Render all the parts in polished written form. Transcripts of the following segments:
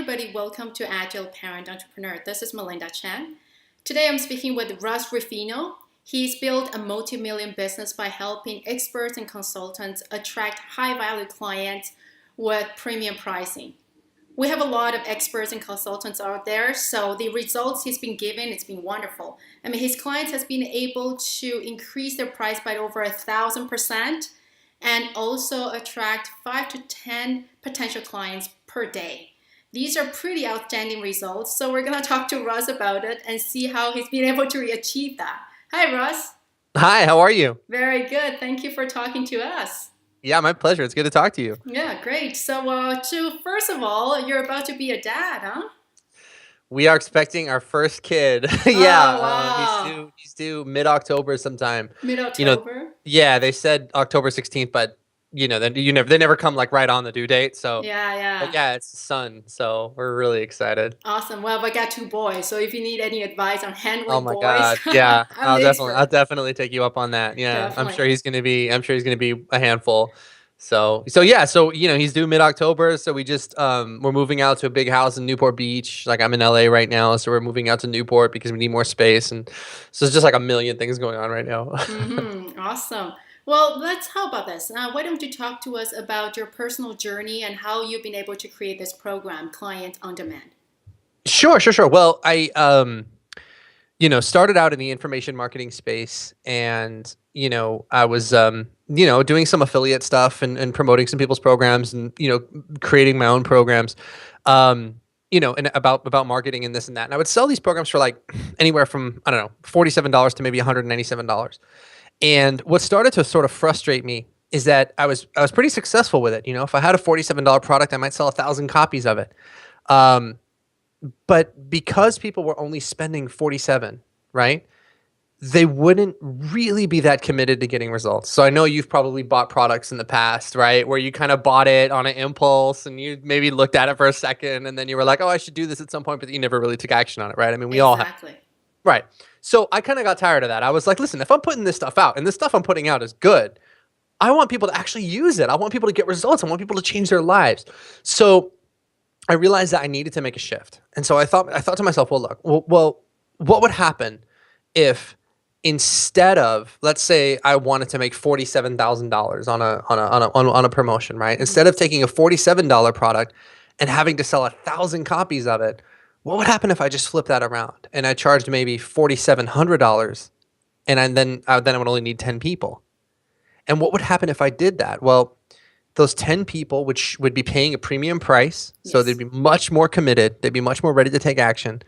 everybody. Welcome to Agile Parent Entrepreneur. This is Melinda Chen. Today, I'm speaking with Russ Rufino. He's built a multi-million business by helping experts and consultants attract high-value clients with premium pricing. We have a lot of experts and consultants out there, so the results he's been given, it's been wonderful. I mean, his clients has been able to increase their price by over 1,000% and also attract 5 to 10 potential clients per day. These are pretty outstanding results, so we're going to talk to Russ about it and see how he's been able to achieve that. Hi, Russ. Hi, how are you? Very good. Thank you for talking to us. Yeah, my pleasure. It's good to talk to you. Yeah, great. So, first of all, you're about to be a dad, huh? We are expecting our first kid. Yeah, Oh, he's wow. due he's due mid-October sometime. You know, Mid-October? yeah, they said October 16th, but then they never come like right on the due date. So, Yeah, but yeah. yeah, it's the son, so we're really excited. Awesome. Well, I got two boys, so if you need any advice on Oh handling my boys, God. Yeah, I'm the I'll expert. definitely take you up on that. Yeah, Definitely. I'm sure he's gonna be a handful. So yeah, so he's due mid-October, so we're moving out to a big house in Newport Beach. Like I'm in LA right now, so we're moving out to Newport because we need more space, and so it's just like a million things going on right now. Awesome. Well, how about this? Why don't you talk to us about your personal journey and how you've been able to create this program, Client on Demand? Sure. Well, I started out in the information marketing space, and I was doing some affiliate stuff and promoting some people's programs, and creating my own programs, and about marketing and this and that. And I would sell these programs for like anywhere from, I don't know, $47 to maybe $197. And what started to sort of frustrate me is that I was pretty successful with it. If I had a $47 product, I might sell 1,000 copies of it. Um, but because people were only spending 47, right? They wouldn't really be that committed to getting results. So I know you've probably bought products in the past, right? Where you kind of bought it on an impulse and you maybe looked at it for a second and then you were like, "Oh, I should do this at some point," but you never really took action on it, right? I mean, we all have. Exactly. Right. So I kind of got tired of that. I was like, "Listen, if I'm putting this stuff out and this stuff I'm putting out is good, I want people to actually use it. I want people to get results. I want people to change their lives." So I realized that I needed to make a shift. And so I thought to myself, well, look, what would happen if instead of, let's say I wanted to make $47,000 on a promotion, right? Instead of taking a $47 product and having to sell 1,000 copies of it, what would happen if I just flipped that around and I charged maybe $4,700 and then I would only need 10 people? And what would happen if I did that? Well, those 10 people, which would be paying a premium price, so they'd Yes. be much more committed, they'd be much more ready to take action.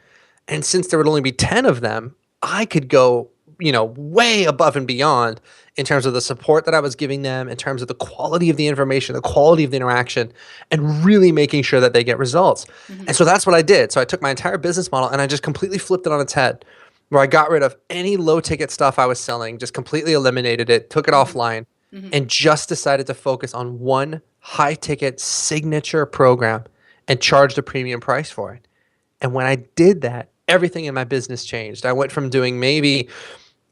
And since there would only be 10 of them, I could go, way above and beyond in terms of the support that I was giving them, in terms of the quality of the information, the quality of the interaction, and really making sure that they get results. And Hmm. so that's what I did. So I took my entire business model and I just completely flipped it on its head, where I got rid of any low ticket stuff I was selling, just completely eliminated it, took it Hmm. offline, Hmm. and just decided to focus on one high ticket signature program and charged a premium price for it. And when I did that, everything in my business changed. I went from doing maybe,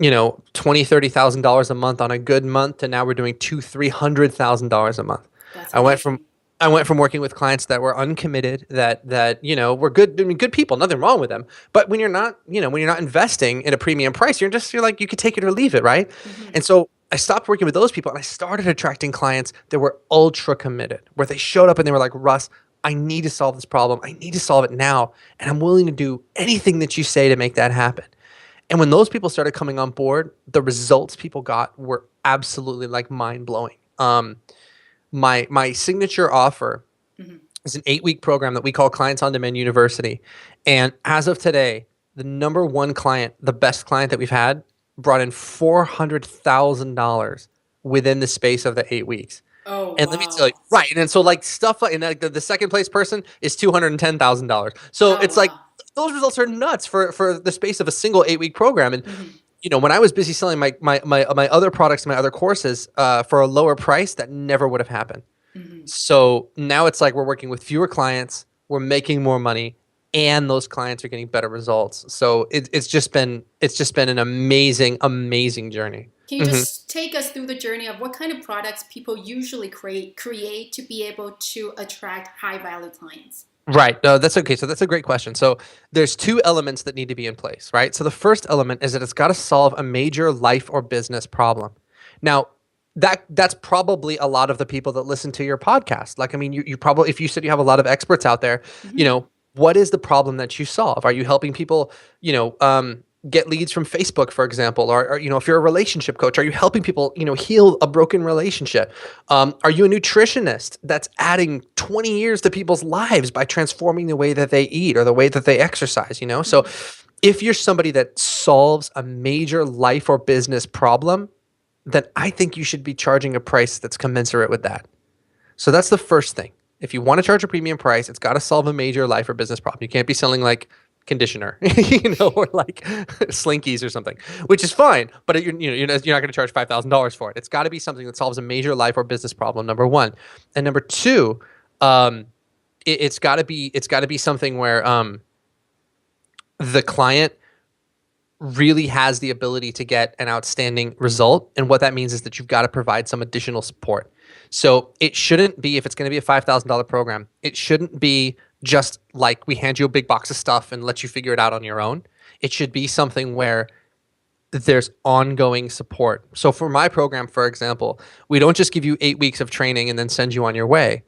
$20,000, $30,000 a month on a good month to now we're doing $300,000 a month. That's I went from amazing. I went from working with clients that were uncommitted, that were good, I mean, good people, nothing wrong with them. But when you're not investing in a premium price, you're like you could take it or leave it, right? Hmm. And so I stopped working with those people and I started attracting clients that were ultra committed, where they showed up and they were like, "Russ, I need to solve this problem. I need to solve it now, and I'm willing to do anything that you say to make that happen." And when those people started coming on board, the results people got were absolutely like mind blowing. My signature offer Hmm. is an 8-week program that we call Clients on Demand University. And as of today, the number one client, the best client that we've had, brought in $400,000 within the space of the 8 weeks. Oh, And let me tell you, wow. right? And then so like stuff like, and like the second place person is $210,000. So Oh, it's like wow. those results are nuts for the space of a single 8-week program. And Hmm. when I was busy selling my other products, my other courses for a lower price, that never would have happened. Hmm. So now it's like we're working with fewer clients, we're making more money, and those clients are getting better results. So it's just been an amazing journey. Can you Hmm. just take us through the journey of what kind of products people usually create to be able to attract high value clients? Right. No, that's okay. So that's a great question. So there's two elements that need to be in place, right? So the first element is that it's got to solve a major life or business problem. Now, that's probably a lot of the people that listen to your podcast. Like, I mean, you probably, if you said you have a lot of experts out there, you Hmm. know, what is the problem that you solve? Are you helping people, get leads from Facebook, for example, or if you're a relationship coach, are you helping people, heal a broken relationship? Are you a nutritionist that's adding 20 years to people's lives by transforming the way that they eat or the way that they exercise? So Hmm. if you're somebody that solves a major life or business problem, then I think you should be charging a price that's commensurate with that. So that's the first thing. If you want to charge a premium price, it's got to solve a major life or business problem. You can't be selling like conditioner, or like Slinkies or something, which is fine, but you're not going to charge $5,000 for it. It's got to be something that solves a major life or business problem. Number one, and number two, um, it's got to be something where the client really has the ability to get an outstanding result. And what that means is that you've got to provide some additional support. So it shouldn't be, if it's going to be a $5,000 program, it shouldn't be just like we hand you a big box of stuff and let you figure it out on your own. It should be something where there's ongoing support. So for my program, for example, we don't just give you 8 weeks of training and then send you on your way.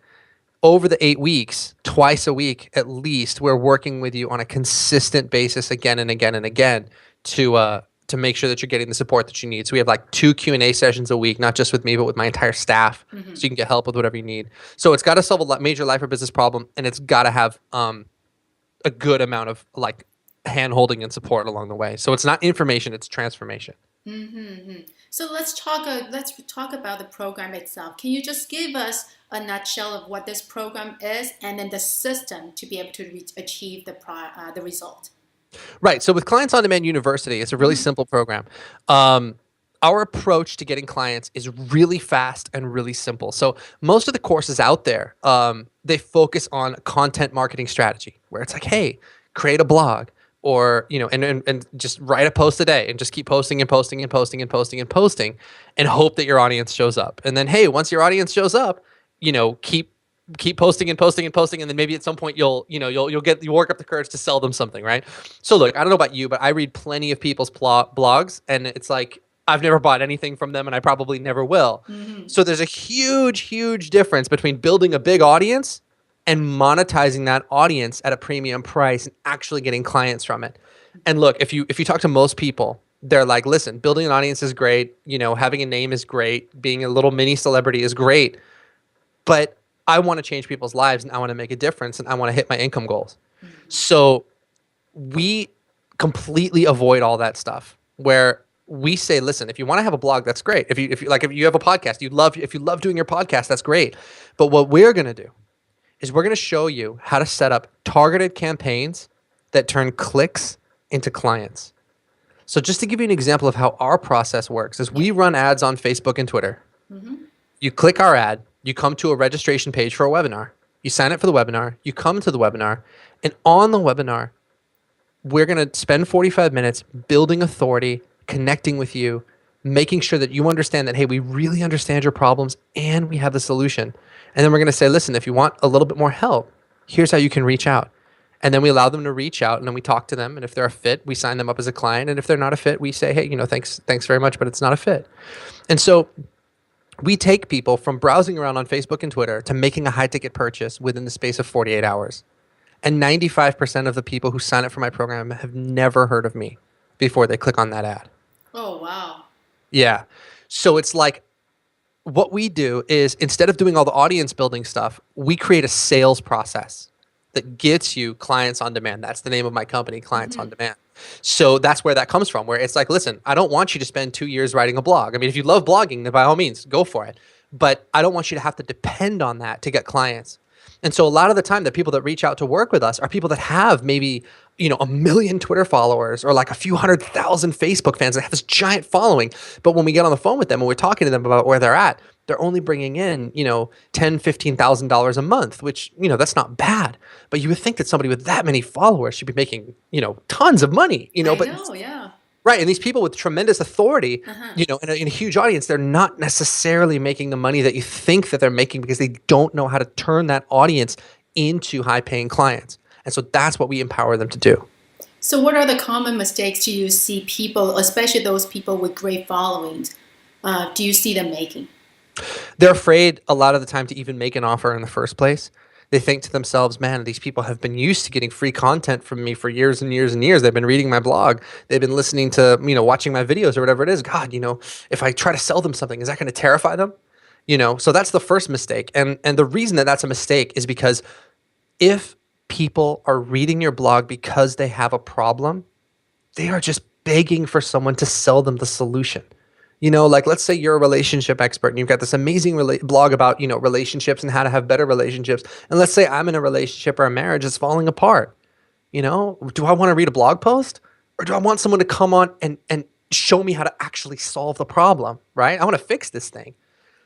Over the 8 weeks, twice a week at least, we're working with you on a consistent basis again and again and again to make sure that you're getting the support that you need. So we have like 2 Q&A sessions a week, not just with me, but with my entire staff, so Hmm. you can get help with whatever you need. So it's got to solve a major life or business problem, and it's got to have a good amount of like hand holding and support along the way. So it's not information, it's transformation. Hmm. So let's talk about the program itself. Can you just give us a nutshell of what this program is, and then the system to be able to achieve the result? Right. So with Clients on Demand University, it's a really Hmm. simple program. Um, our approach to getting clients is really fast and really simple. So most of the courses out there, they focus on content marketing strategy, where it's like, hey, create a blog, or and just write a post a day and just keep posting and posting and posting and posting and posting, and hope that your audience shows up. And then, hey, once your audience shows up, keep posting and posting and posting, and then maybe at some point you'll work up the courage to sell them something, right? So look, I don't know about you, but I read plenty of people's blogs, and it's like I've never bought anything from them, and I probably never will. Hmm. So there's a huge difference between building a big audience and monetizing that audience at a premium price and actually getting clients from it. And look, if you talk to most people, they're like, listen, building an audience is great, having a name is great, being a little mini celebrity is great, but I want to change people's lives and I want to make a difference and I want to hit my income goals. So we completely avoid all that stuff, where we say, listen, if you want to have a blog, that's great. If you have a podcast, if you love doing your podcast, that's great. But what we're going to do is we're going to show you how to set up targeted campaigns that turn clicks into clients. So just to give you an example of how our process works is Yeah. we run ads on Facebook and Twitter. Hmm. You click our ad, you come to a registration page for a webinar. You sign up for the webinar, you come to the webinar, and on the webinar, we're going to spend 45 minutes building authority, connecting with you, making sure that you understand that, hey, we really understand your problems and we have the solution. And then we're going to say, listen, if you want a little bit more help, here's how you can reach out. And then we allow them to reach out, and then we talk to them. And if they're a fit, we sign them up as a client. And if they're not a fit, we say, hey, thanks very much, but it's not a fit. And so we take people from browsing around on Facebook and Twitter to making a high ticket purchase within the space of 48 hours. And 95% of the people who sign up for my program have never heard of me before they click on that ad. Oh, wow. Yeah. So it's like, what we do is, instead of doing all the audience building stuff, we create a sales process that gets you clients on demand. That's the name of my company, Clients on Hmm. Demand. So that's where that comes from, where it's like, listen, I don't want you to spend 2 years writing a blog. I mean, if you love blogging, then by all means, go for it. But I don't want you to have to depend on that to get clients. And so a lot of the time, the people that reach out to work with us are people that have maybe, 1 million Twitter followers or like a few 100,000 Facebook fans that have this giant following. But when we get on the phone with them and we're talking to them about where they're at, they're only bringing in, $10,000, $15,000 a month, which, that's not bad. But you would think that somebody with that many followers should be making, tons of money, I but know. Yeah. right. And these people with tremendous authority, Uh-huh. in a huge audience, they're not necessarily making the money that you think that they're making, because they don't know how to turn that audience into high paying clients. And so that's what we empower them to do. So what are the common mistakes do you see people, especially those people with great followings, do you see them making? They're afraid a lot of the time to even make an offer in the first place. They think to themselves, man, these people have been used to getting free content from me for years and years and years. They've been reading my blog. They've been listening to, watching my videos or whatever it is. God, if I try to sell them something, is that going to terrify them? So that's the first mistake. And the reason that that's a mistake is because if people are reading your blog because they have a problem, they are just begging for someone to sell them the solution. Like let's say you're a relationship expert and you've got this amazing blog about, relationships and how to have better relationships. And let's say I'm in a relationship or a marriage that's falling apart. Do I want to read a blog post or do I want someone to come on and show me how to actually solve the problem, right? I want to fix this thing.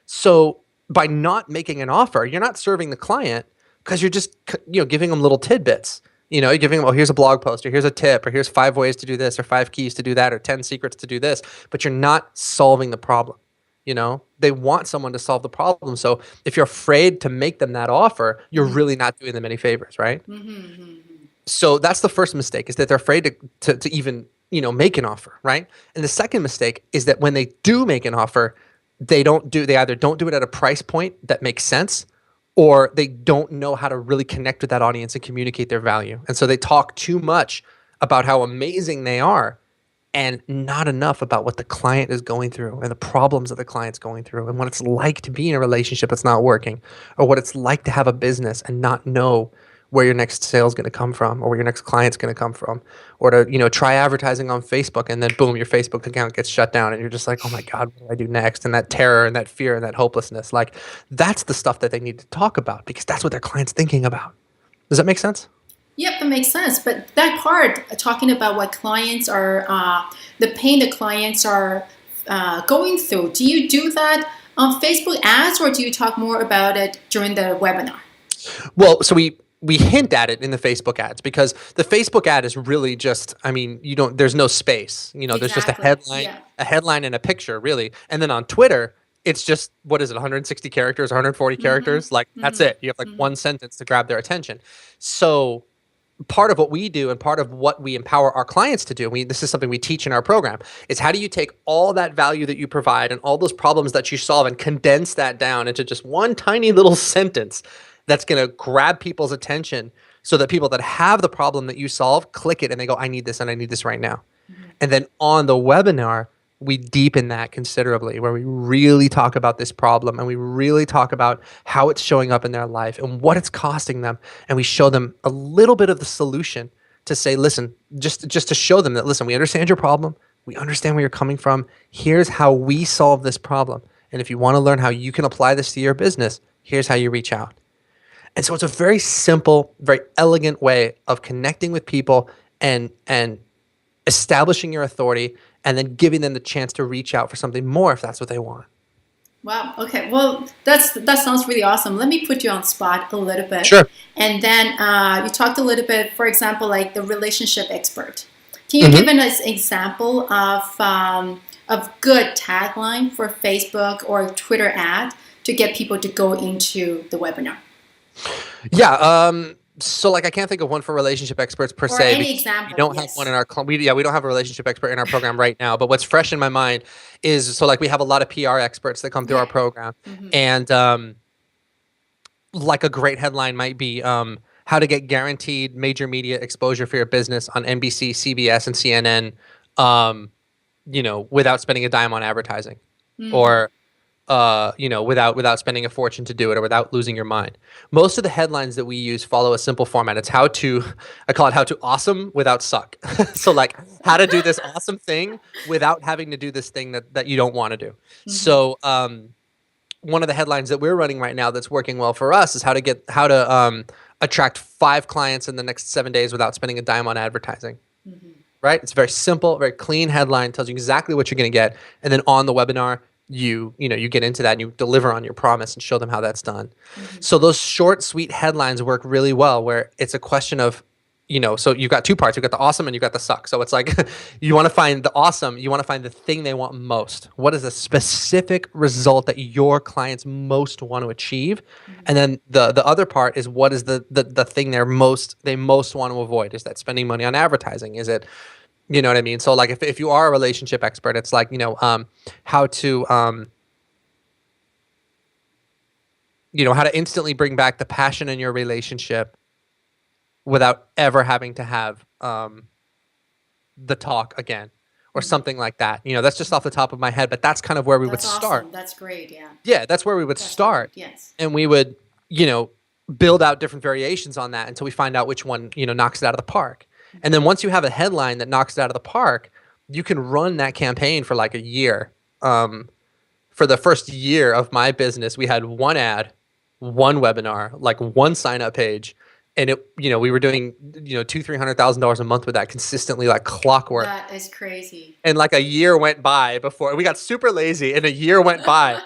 So by not making an offer, you're not serving the client because you're just, giving them little tidbits. You're giving them, oh, here's a blog post, or here's a tip, or here's 5 ways to do this, or 5 keys to do that, or 10 secrets to do this, but you're not solving the problem. They want someone to solve the problem. So if you're afraid to make them that offer, you're really not doing them any favors, right? Mm-hmm. So that's the first mistake, is that they're afraid to even, make an offer, right? And the second mistake is that when they do make an offer, they either don't do it at a price point that makes sense, or they don't know how to really connect with that audience and communicate their value. And so they talk too much about how amazing they are and not enough about what the client is going through and the problems that the client's going through and what it's like to be in a relationship that's not working, or what it's like to have a business and not know where your next sale is going to come from, or where your next client's going to come from, or to try advertising on Facebook and then boom, your Facebook account gets shut down and you're just like, oh my God, what do I do next? And that terror and that fear and that hopelessness, like that's the stuff that they need to talk about because that's what their client's thinking about. Does that make sense? Yep, that makes sense. But that part, talking about what clients are, the pain the clients are going through, do you do that on Facebook ads or do you talk more about it during the webinar? Well, so we hint at it in the Facebook ads because the Facebook ad is really just, there's no space, there's just a headline and a picture really. And then on Twitter, it's just, what is it? 160 characters, 140 characters. Like that's it. You have like one sentence to grab their attention. So part of what we do and part of what we empower our clients to do, this is something we teach in our program, is how do you take all that value that you provide and all those problems that you solve and condense that down into just one tiny little sentence that's going to grab people's attention so that people that have the problem that you solve click it and they go, I need this and I need this right now. And then on the webinar, we deepen that considerably, where we really talk about this problem and we really talk about how it's showing up in their life and what it's costing them. And we show them a little bit of the solution to say, listen, just to show them that, listen, we understand your problem. We understand where you're coming from. Here's how we solve this problem. And if you want to learn how you can apply this to your business, here's how you reach out. And so it's a very simple, very elegant way of connecting with people and establishing your authority and then giving them the chance to reach out for something more if that's what they want. Wow. Okay. Well, that sounds really awesome. Let me put you on spot a little bit. Sure. And then you talked a little bit, for example, like the relationship expert. Can you give us an example of good tagline for Facebook or Twitter ad to get people to go into the webinar? Yeah. So like I can't think of one for relationship experts per se. Any example. We don't have one in our we don't have a relationship expert in our program right now. But what's fresh in my mind is, so like we have a lot of PR experts that come through our program, and like a great headline might be how to get guaranteed major media exposure for your business on NBC, CBS, and CNN, without spending a dime on advertising, or without spending a fortune to do it, or without losing your mind. Most of the headlines that we use follow a simple format. It's I call it how to awesome without suck. So like how to do this awesome thing without having to do this thing that you don't want to do. So one of the headlines that we're running right now that's working well for us is how to attract 5 clients in the next 7 days without spending a dime on advertising. Right? It's very simple, very clean headline, tells you exactly what you're going to get. And then on the webinar, you get into that and you deliver on your promise and show them how that's done. So those short, sweet headlines work really well, where it's a question of, so you've got two parts. You've got the awesome and you've got the suck. So it's like you want to find the awesome. You want to find the thing they want most. What is a specific result that your clients most want to achieve? And then the other part is what is the thing they most want to avoid? Is that spending money on advertising? Is it, you know what I mean? So like if you are a relationship expert, it's like, how to how to instantly bring back the passion in your relationship without ever having to have the talk again or something like that. That's just off the top of my head, but that's kind of where we would That's start. awesome. That's great. Yeah. Yeah, that's where we would start. Yes. And we would, build out different variations on that until we find out which one, knocks it out of the park. And then once you have a headline that knocks it out of the park, you can run that campaign for like a year. For the first year of my business, we had one ad, one webinar, like one sign up page. And we were doing, $200,000-$300,000 a month with that consistently, like clockwork. That is crazy. And like a year went by before we got super lazy, and a year went by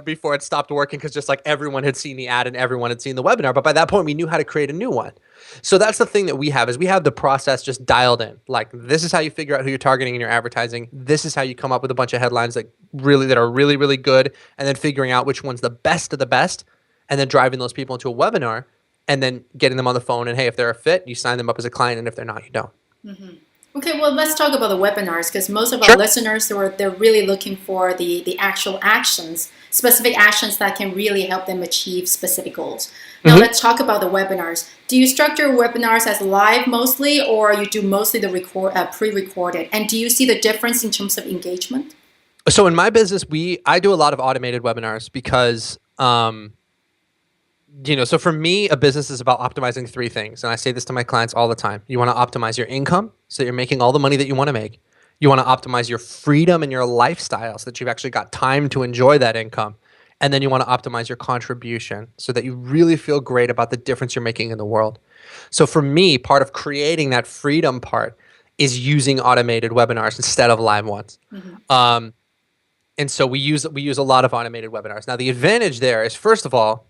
before it stopped working because just like everyone had seen the ad and everyone had seen the webinar. But by that point, we knew how to create a new one. So that's the thing that we have the process just dialed in. Like this is how you figure out who you're targeting in your advertising. This is how you come up with a bunch of headlines that are really, really good, and then figuring out which one's the best of the best, and then driving those people into a webinar. And then getting them on the phone, and hey, if they're a fit, you sign them up as a client, and if they're not, you don't. Okay, well, let's talk about the webinars because most of our listeners they're really looking for the actual actions, specific actions that can really help them achieve specific goals. Now, let's talk about the webinars. Do you structure webinars as live mostly, or you do mostly the pre-recorded? And do you see the difference in terms of engagement? So in my business, I do a lot of automated webinars because so for me, a business is about optimizing three things. And I say this to my clients all the time. You want to optimize your income so that you're making all the money that you want to make. You want to optimize your freedom and your lifestyle so that you've actually got time to enjoy that income. And then you want to optimize your contribution so that you really feel great about the difference you're making in the world. So for me, part of creating that freedom part is using automated webinars instead of live ones. And so we use a lot of automated webinars. Now, the advantage there is, first of all,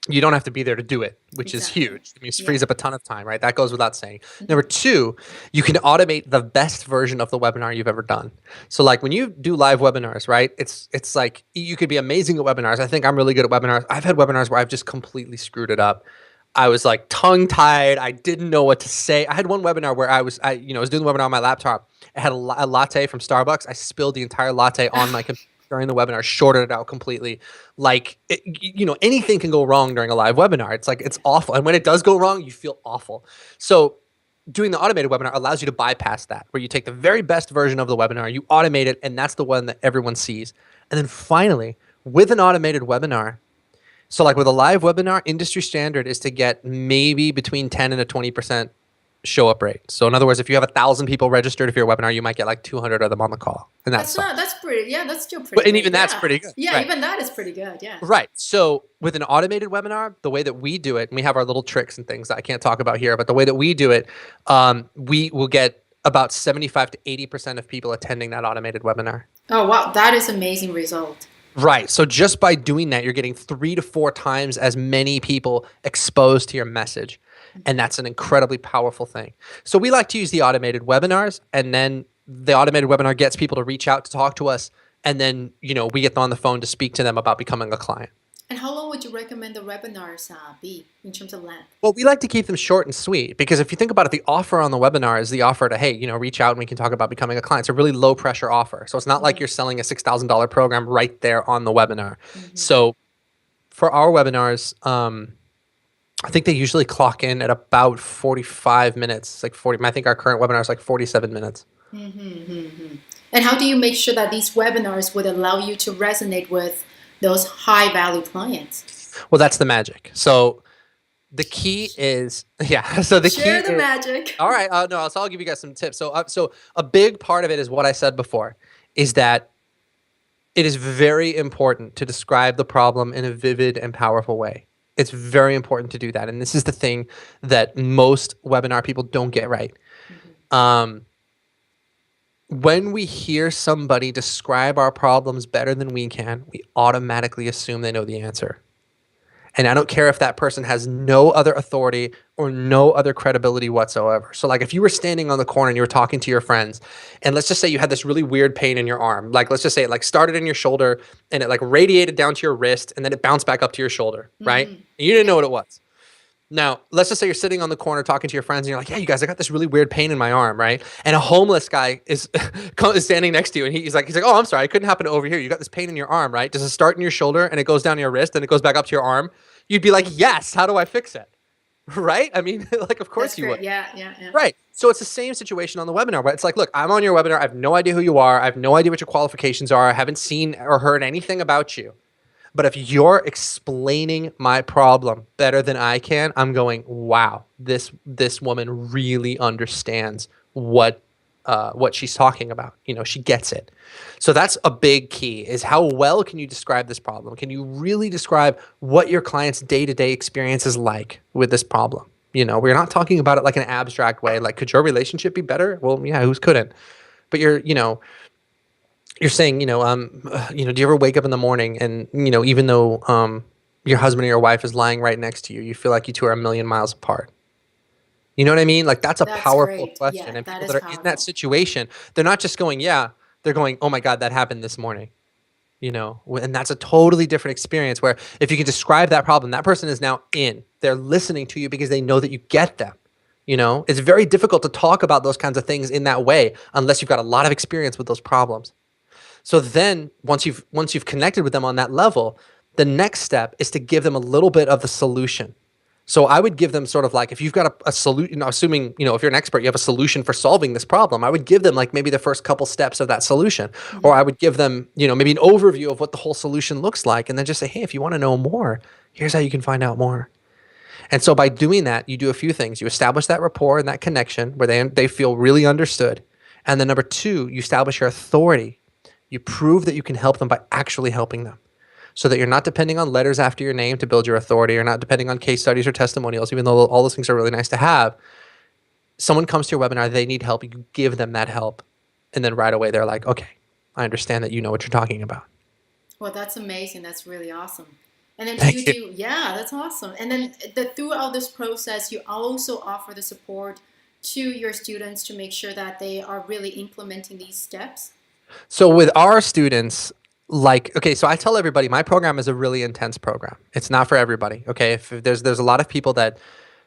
you don't have to be there to do it, which is huge. I mean, it frees up a ton of time, right? That goes without saying. Number two, you can automate the best version of the webinar you've ever done. So like when you do live webinars, right? It's like you could be amazing at webinars. I think I'm really good at webinars. I've had webinars where I've just completely screwed it up. I was like tongue-tied. I didn't know what to say. I had one webinar where I was doing the webinar on my laptop. I had a latte from Starbucks. I spilled the entire latte on my computer during the webinar, shorted it out completely. Like, anything can go wrong during a live webinar. It's like, it's awful. And when it does go wrong, you feel awful. So doing the automated webinar allows you to bypass that, where you take the very best version of the webinar, you automate it, and that's the one that everyone sees. And then finally, with an automated webinar, so like with a live webinar, industry standard is to get maybe between 10 and a 20% show up rate. So in other words, if you have 1,000 people registered for your webinar, you might get like 200 of them on the call. And that's still pretty good. And even that's pretty good. Yeah, right. Even that is pretty good. Yeah. Right. So with an automated webinar, the way that we do it, and we have our little tricks and things that I can't talk about here, but the way that we do it, we will get about 75 to 80% of people attending that automated webinar. Oh, wow. That is an amazing result. Right. So just by doing that, you're getting 3 to 4 times as many people exposed to your message. And that's an incredibly powerful thing. So we like to use the automated webinars, and then the automated webinar gets people to reach out to talk to us. And then, we get them on the phone to speak to them about becoming a client. And how long would you recommend the webinars be in terms of length? Well, we like to keep them short and sweet because if you think about it, the offer on the webinar is the offer to, hey, reach out and we can talk about becoming a client. It's a really low pressure offer. So it's not like you're selling a $6,000 program right there on the webinar. So for our webinars, I think they usually clock in at about 45 minutes. It's like 40. I think our current webinar is like 47 minutes. And how do you make sure that these webinars would allow you to resonate with those high value clients? Well, that's the magic. So the key is, So the Share key the is, magic. All right. No, so I'll give you guys some tips. So a big part of it is what I said before, is that it is very important to describe the problem in a vivid and powerful way. It's very important to do that. And this is the thing that most webinar people don't get right. When we hear somebody describe our problems better than we can, we automatically assume they know the answer. And I don't care if that person has no other authority or no other credibility whatsoever. So like if you were standing on the corner and you were talking to your friends, and let's just say you had this really weird pain in your arm, like let's just say it like started in your shoulder and it like radiated down to your wrist and then it bounced back up to your shoulder, right? And you didn't know what it was. Now, let's just say you're sitting on the corner talking to your friends and you're like, yeah, you guys, I got this really weird pain in my arm, right? And a homeless guy is, is standing next to you and he's like, oh, I'm sorry, I couldn't happen over here. You got this pain in your arm, right? Does it start in your shoulder and it goes down your wrist and it goes back up to your arm? You'd be like, yes, how do I fix it? Right? I mean, like, of course That's you would. great. Yeah, yeah, yeah. Right. So it's the same situation on the webinar, but it's like, look, I'm on your webinar. I have no idea who you are. I have no idea what your qualifications are. I haven't seen or heard anything about you. But if you're explaining my problem better than I can, I'm going, wow, this woman really understands what she's talking about. You know, she gets it. So that's a big key is how well can you describe this problem? Can you really describe what your client's day-to-day experience is like with this problem? You know, we're not talking about it like an abstract way. Like, could your relationship be better? Well, yeah, who's couldn't? But you're saying, do you ever wake up in the morning and, even though your husband or your wife is lying right next to you, you feel like you two are a million miles apart? You know what I mean? Like that's a That's powerful great. question. Yeah, And that people is that are in that powerful. situation, they're not just going, yeah, they're going, oh my God, that happened this morning. And that's a totally different experience where if you can describe that problem, that person is now in. They're listening to you because they know that you get them. It's very difficult to talk about those kinds of things in that way unless you've got a lot of experience with those problems. So then once you've connected with them on that level, the next step is to give them a little bit of the solution. So I would give them sort of like, if you've got a solution, assuming, if you're an expert, you have a solution for solving this problem, I would give them like maybe the first couple steps of that solution. Or I would give them, maybe an overview of what the whole solution looks like. And then just say, hey, if you want to know more, here's how you can find out more. And so by doing that, you do a few things. You establish that rapport and that connection where they feel really understood. And then number two, you establish your authority. You prove that you can help them by actually helping them so that you're not depending on letters after your name to build your authority. You're not depending on case studies or testimonials, even though all those things are really nice to have. Someone comes to your webinar, they need help. You give them that help. And then right away, they're like, okay, I understand that you know what you're talking about. Well, that's amazing. That's really awesome. And then do you Thank you. do, yeah, that's awesome. And then throughout this process, you also offer the support to your students to make sure that they are really implementing these steps. So with our students, so I tell everybody my program is a really intense program. It's not for everybody. Okay. If there's a lot of people that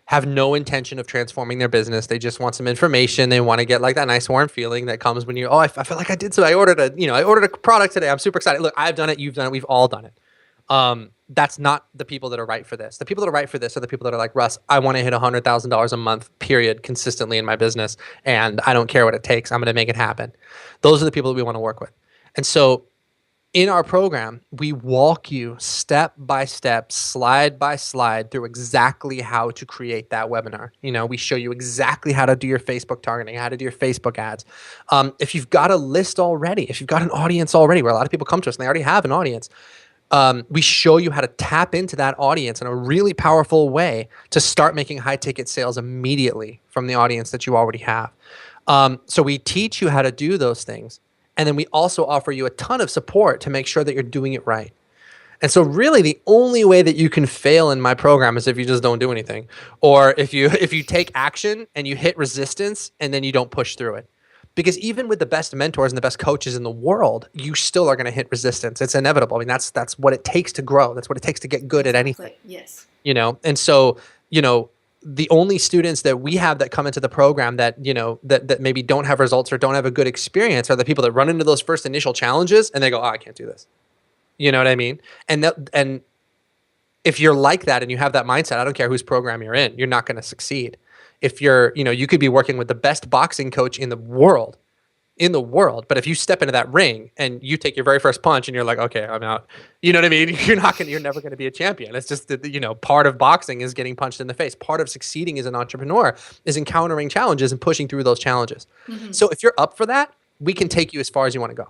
have no intention of transforming their business. They just want some information. They want to get like that nice warm feeling that comes when I feel like I did so. I ordered a product today. I'm super excited. Look, I've done it. You've done it. We've all done it. That's not the people that are right for this. The people that are right for this are the people that are like, Russ, I want to hit $100,000 a month, period, consistently in my business. And I don't care what it takes. I'm going to make it happen. Those are the people that we want to work with. And so in our program, we walk you step by step, slide by slide through exactly how to create that webinar. We show you exactly how to do your Facebook targeting, how to do your Facebook ads. If you've got a list already, if you've got an audience already, where a lot of people come to us and they already have an audience, we show you how to tap into that audience in a really powerful way to start making high ticket sales immediately from the audience that you already have. So we teach you how to do those things. And then we also offer you a ton of support to make sure that you're doing it right. And so really the only way that you can fail in my program is if you just don't do anything, or if you take action and you hit resistance and then you don't push through it. Because even with the best mentors and the best coaches in the world, you still are going to hit resistance. It's inevitable. I mean, that's what it takes to grow. That's what it takes to get good at anything. Yes. And so, the only students that we have that come into the program that, that maybe don't have results or don't have a good experience are the people that run into those first initial challenges and they go, oh, I can't do this. You know what I mean? And if you're like that and you have that mindset, I don't care whose program you're in, you're not going to succeed. If you're, you could be working with the best boxing coach in the world, but if you step into that ring and you take your very first punch and you're like, okay, I'm out, you know what I mean? You're never going to be a champion. It's just that, part of boxing is getting punched in the face. Part of succeeding as an entrepreneur is encountering challenges and pushing through those challenges. Mm-hmm. So if you're up for that, we can take you as far as you want to go.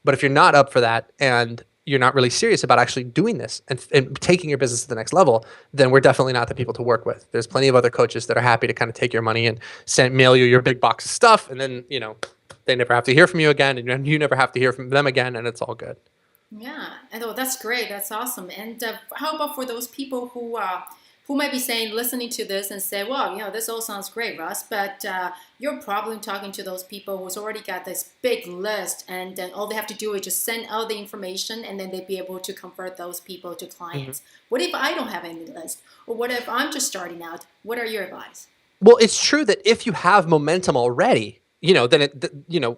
But if you're not up for that and you're not really serious about actually doing this and taking your business to the next level, then we're definitely not the people to work with. There's plenty of other coaches that are happy to kind of take your money and mail you your big box of stuff. And then, they never have to hear from you again, and you never have to hear from them again, and it's all good. Yeah, and oh, that's great. That's awesome. And how about for those people who might be saying, listening to this and say, "Well, this all sounds great, Russ," but you're probably talking to those people who's already got this big list, and then all they have to do is just send out the information, and then they'd be able to convert those people to Mhm. clients. What if I don't have any list, or what if I'm just starting out? What are your advice? Well, it's true that if you have momentum already, then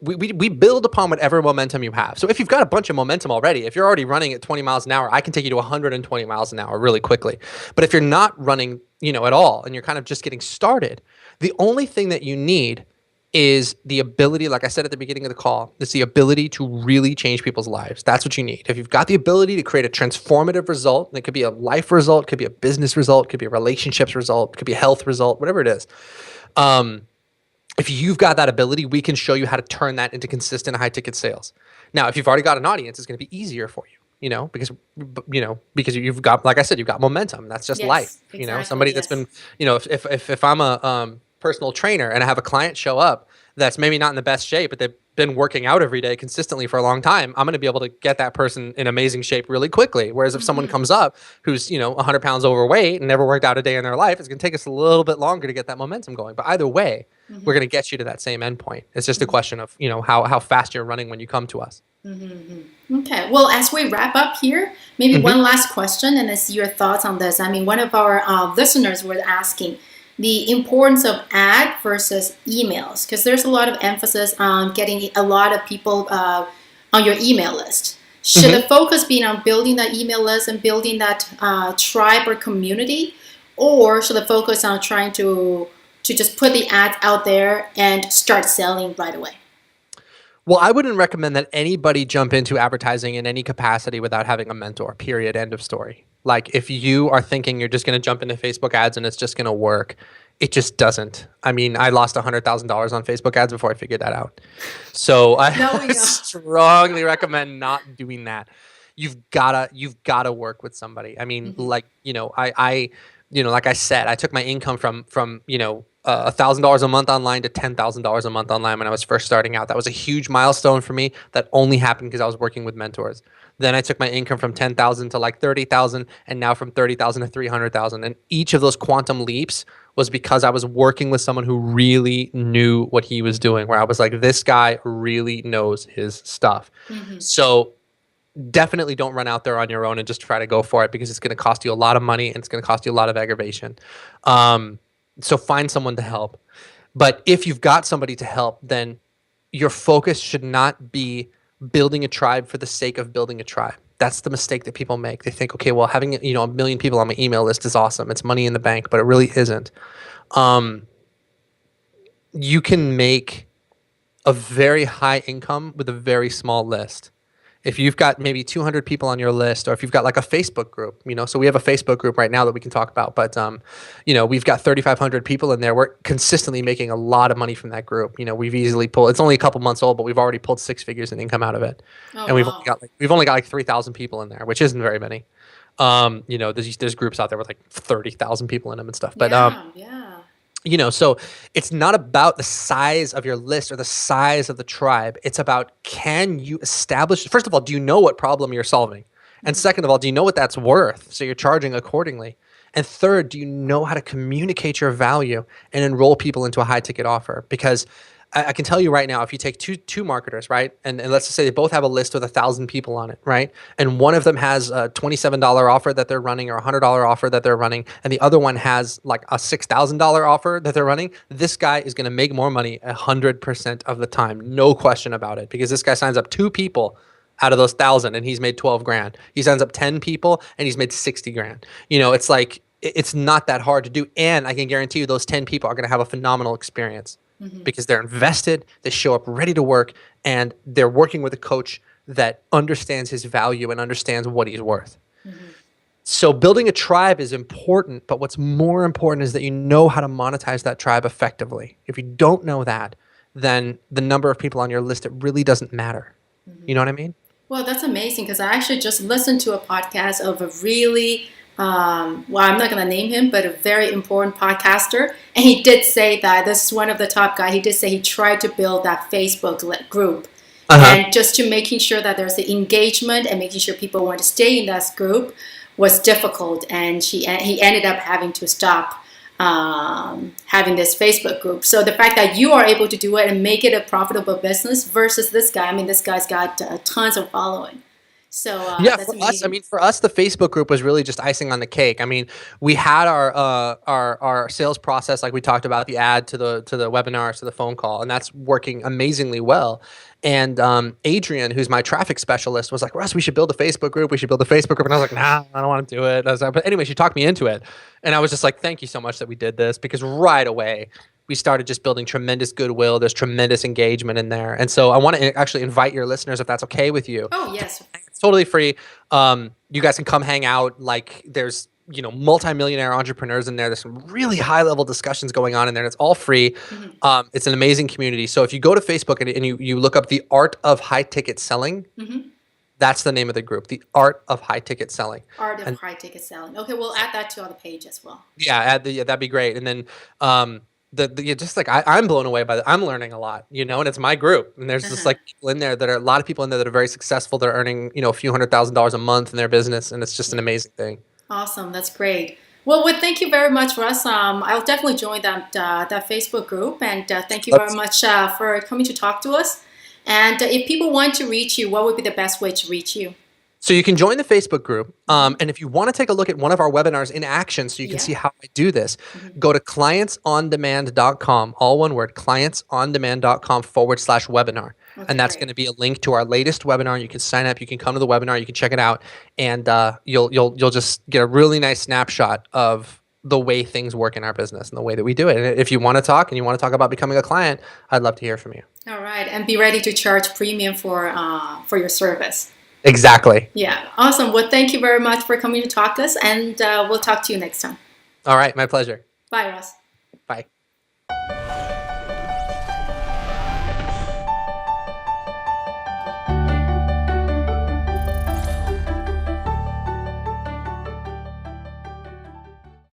we build upon whatever momentum you have. So if you've got a bunch of momentum already, if you're already running at 20 miles an hour, I can take you to 120 miles an hour really quickly. But if you're not running, at all, and you're kind of just getting started, the only thing that you need is the ability, like I said at the beginning of the call, is the ability to really change people's lives. That's what you need. If you've got the ability to create a transformative result, and it could be a life result, could be a business result, could be a relationships result, could be a health result, whatever it is. Um, if you've got that ability, we can show you how to turn that into consistent high ticket sales. Now, if you've already got an audience, it's going to be easier for you, because you've got, like I said, you've got momentum. That's just life. Yes, exactly. Somebody that's Yes. been, if I'm a personal trainer and I have a client show up that's maybe not in the best shape, but they've been working out every day consistently for a long time, I'm going to be able to get that person in amazing shape really quickly. Whereas if someone Hmm. comes up who's, 100 pounds overweight and never worked out a day in their life, it's going to take us a little bit longer to get that momentum going. But either way, we're Hmm. going to get you to that same endpoint. It's just a question of, how fast you're running when you come to us. Mm-hmm. Okay. Well, as we wrap up here, maybe Hmm. one last question, and I see your thoughts on this. I mean, one of our listeners was asking the importance of ad versus emails, because there's a lot of emphasis on getting a lot of people on your email list. Should the Hmm. focus be on building that email list and building that tribe or community, or should the focus on trying to just put the ads out there and start selling right away? Well, I wouldn't recommend that anybody jump into advertising in any capacity without having a mentor, period. End of story. Like, if you are thinking you're just going to jump into Facebook ads and it's just going to work, it just doesn't. I mean, I lost $100,000 on Facebook ads before I figured that out. So I No, we know. strongly recommend not doing that. You've gotta work with somebody. I mean, Hmm. like, like I said, I took my income from $1,000 a month online to $10,000 a month online when I was first starting out. That was a huge milestone for me. That only happened because I was working with mentors. Then I took my income from 10,000 to like 30,000, and now from 30,000 to 300,000. And each of those quantum leaps was because I was working with someone who really knew what he was doing. Where I was like, this guy really knows his stuff. Hmm. So definitely don't run out there on your own and just try to go for it, because it's going to cost you a lot of money and it's going to cost you a lot of aggravation. Um, so find someone to help. But if you've got somebody to help, then your focus should not be building a tribe for the sake of building a tribe. That's the mistake that people make. They think, okay, well, having a million people on my email list is awesome. It's money in the bank, but it really isn't. Um, you can make a very high income with a very small list. If you've got maybe 200 people on your list, or if you've got like a Facebook group, so we have a Facebook group right now that we can talk about, but we've got 3,500 people in there. We're consistently making a lot of money from that group. We've easily pulled. It's only a couple months old, but we've already pulled six figures in income out of it, Oh, and wow. we've only got like 3,000 people in there, which isn't very many. There's groups out there with like 30,000 people in them and stuff, but Yeah, yeah. so it's not about the size of your list or the size of the tribe. It's about, can you establish, first of all, do you know what problem you're solving? And Hmm. second of all, do you know what that's worth? So you're charging accordingly. And third, do you know how to communicate your value and enroll people into a high ticket offer? Because I can tell you right now, if you take two marketers, right, and let's just say they both have a list with 1,000 people on it, right, and one of them has a $27 offer that they're running, or a $100 offer that they're running, and the other one has like a $6,000 offer that they're running, this guy is going to make more money 100% of the time, no question about it, because this guy signs up two people out of those 1,000 and he's made 12 grand. He signs up 10 people and he's made 60 grand. It's like, it's not that hard to do, and I can guarantee you those 10 people are going to have a phenomenal experience, Hmm. because they're invested, they show up ready to work, and they're working with a coach that understands his value and understands what he's worth. Hmm. So building a tribe is important, but what's more important is that you know how to monetize that tribe effectively. If you don't know that, then the number of people on your list, it really doesn't matter. You know what I mean? Well, that's amazing, because I actually just listened to a podcast of a really, well, I'm not going to name him, but a very important podcaster. And he did say that this is one of the top guys. He did say he tried to build that Facebook group. Uh-huh. And just to making sure that there's the engagement and making sure people want to stay in that group was difficult. And he ended up having to stop having this Facebook group. So the fact that you are able to do it and make it a profitable business versus this guy, I mean, this guy's got tons of following. So Yeah, that's for us, I amazing. mean, for us, the Facebook group was really just icing on the cake. I mean, we had our sales process, like we talked about, the ad to the webinars to the phone call, and that's working amazingly well. And Adrian, who's my traffic specialist, was like, Russ, we should build a Facebook group. We should build a Facebook group. And I was like, nah, I don't want to do it. I was like, but anyway, she talked me into it, and I was just like, thank you so much that we did this, because right away we started just building tremendous goodwill. There's tremendous engagement in there, and so I want to actually invite your listeners, if that's okay with you. Oh, yes. It's totally free. You guys can come hang out. Like, there's, multimillionaire entrepreneurs in there. There's some really high level discussions going on in there. And it's all free. Mm-hmm. It's an amazing community. So if you go to Facebook and you look up the art of high ticket selling, Mm-hmm. that's the name of the group, the art of high ticket selling. Art of And high ticket selling. Okay, we'll add that to our page as well. yeah, that'd be great. And then, just like I'm blown away by I'm learning a lot, and it's my group, and there's just Uh-huh. like people in there that are a lot of people in there that are very successful. They're earning, a few $100,000 a month in their business, and it's just an Yeah. amazing thing. Awesome. That's great. Well, thank you very much, Russ. I'll definitely join that Facebook group, and thank you very much for coming to talk to us. And if people want to reach you, what would be the best way to reach you? So you can join the Facebook group, Mm-hmm. and if you want to take a look at one of our webinars in action so you can Yeah. see how I do this, Mm-hmm. go to clientsondemand.com, all one word, clientsondemand.com/webinar. Okay, And that's great. going to be a link to our latest webinar. You can sign up, you can come to the webinar, you can check it out, and you'll just get a really nice snapshot of the way things work in our business and the way that we do it. And if you want to talk and you want to talk about becoming a client, I'd love to hear from you. All right, and be ready to charge premium for your service. Exactly. Yeah, awesome. Well, thank you very much for coming to talk to us, and we'll talk to you next time. All right, my pleasure. Bye, Russ.